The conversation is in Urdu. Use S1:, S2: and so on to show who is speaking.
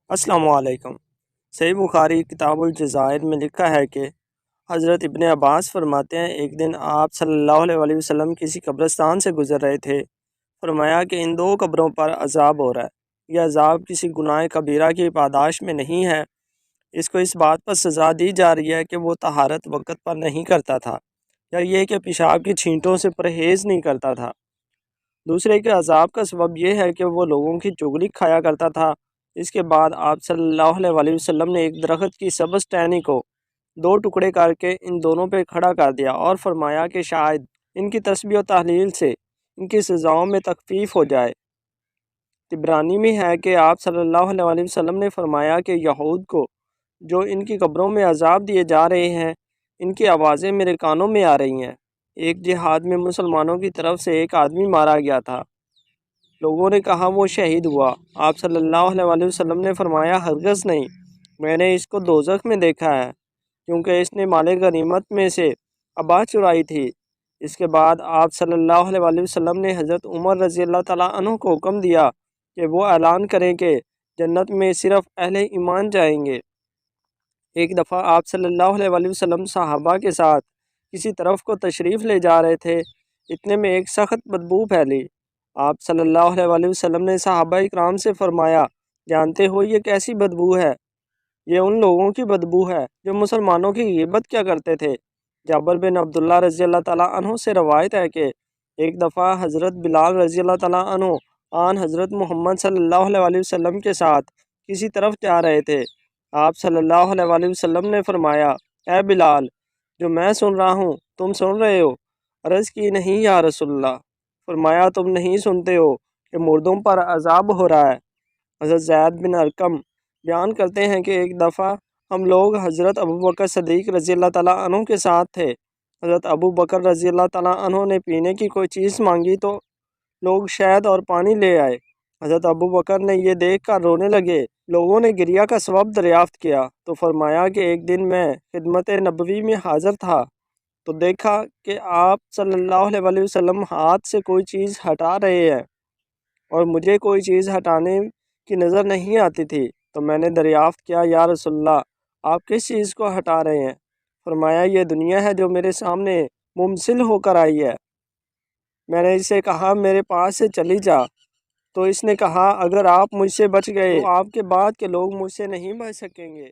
S1: السلام علیکم۔ صحیح بخاری کتاب الجزائر میں لکھا ہے کہ حضرت ابن عباس فرماتے ہیں، ایک دن آپ صلی اللہ علیہ وسلم کسی قبرستان سے گزر رہے تھے۔ فرمایا کہ ان دو قبروں پر عذاب ہو رہا ہے۔ یہ عذاب کسی گناہ کبیرہ کی پاداش میں نہیں ہے، اس کو اس بات پر سزا دی جا رہی ہے کہ وہ طہارت وقت پر نہیں کرتا تھا، یا یہ کہ پیشاب کی چھینٹوں سے پرہیز نہیں کرتا تھا۔ دوسرے کے عذاب کا سبب یہ ہے کہ وہ لوگوں کی چغلی کھایا کرتا تھا۔ اس کے بعد آپ صلی اللہ علیہ وسلم نے ایک درخت کی سبز ٹہنی کو دو ٹکڑے کر کے ان دونوں پہ کھڑا کر دیا اور فرمایا کہ شاید ان کی تسبیح و تحلیل سے ان کی سزاؤں میں تخفیف ہو جائے۔ طبرانی میں ہے کہ آپ صلی اللہ علیہ وسلم نے فرمایا کہ یہود کو جو ان کی قبروں میں عذاب دیے جا رہے ہیں، ان کی آوازیں میرے کانوں میں آ رہی ہیں۔ ایک جہاد میں مسلمانوں کی طرف سے ایک آدمی مارا گیا تھا۔ لوگوں نے کہا وہ شہید ہوا۔ آپ صلی اللہ علیہ وسلم نے فرمایا ہرگز نہیں، میں نے اس کو دوزخ میں دیکھا ہے، کیونکہ اس نے مال غنیمت میں سے ابا چرائی تھی۔ اس کے بعد آپ صلی اللہ علیہ وسلم نے حضرت عمر رضی اللہ تعالیٰ عنہ کو حکم دیا کہ وہ اعلان کریں کہ جنت میں صرف اہل ایمان جائیں گے۔ ایک دفعہ آپ صلی اللہ علیہ وسلم صحابہ کے ساتھ کسی طرف کو تشریف لے جا رہے تھے، اتنے میں ایک سخت بدبو پھیلی۔ آپ صلی اللہ علیہ وسلم نے صحابہ اکرام سے فرمایا، جانتے ہو یہ کیسی بدبو ہے؟ یہ ان لوگوں کی بدبو ہے جو مسلمانوں کی غیبت کیا کرتے تھے۔ جابر بن عبداللہ رضی اللہ تعالیٰ عنہ سے روایت ہے کہ ایک دفعہ حضرت بلال رضی اللہ تعالیٰ عنہ آن حضرت محمد صلی اللہ علیہ وسلم کے ساتھ کسی طرف جا رہے تھے۔ آپ صلی اللہ علیہ وسلم نے فرمایا، اے بلال، جو میں سن رہا ہوں تم سن رہے ہو؟ عرض کی نہیں یا رسول اللہ۔ فرمایا تم نہیں سنتے ہو کہ مردوں پر عذاب ہو رہا ہے؟ حضرت زید بن ارقم بیان کرتے ہیں کہ ایک دفعہ ہم لوگ حضرت ابوبکر صدیق رضی اللہ تعالیٰ عنہ کے ساتھ تھے۔ حضرت ابوبکر رضی اللہ تعالیٰ عنہ نے پینے کی کوئی چیز مانگی تو لوگ شہد اور پانی لے آئے۔ حضرت ابوبکر نے یہ دیکھ کر رونے لگے۔ لوگوں نے گریہ کا ثواب دریافت کیا تو فرمایا کہ ایک دن میں خدمت نبوی میں حاضر تھا تو دیکھا کہ آپ صلی اللہ علیہ وسلم ہاتھ سے کوئی چیز ہٹا رہے ہیں اور مجھے کوئی چیز ہٹانے کی نظر نہیں آتی تھی، تو میں نے دریافت کیا، یا رسول اللہ آپ کس چیز کو ہٹا رہے ہیں؟ فرمایا یہ دنیا ہے جو میرے سامنے ممثل ہو کر آئی ہے۔ میں نے اسے کہا میرے پاس سے چلی جا، تو اس نے کہا اگر آپ مجھ سے بچ گئے تو آپ کے بعد کے لوگ مجھ سے نہیں بچ سکیں گے۔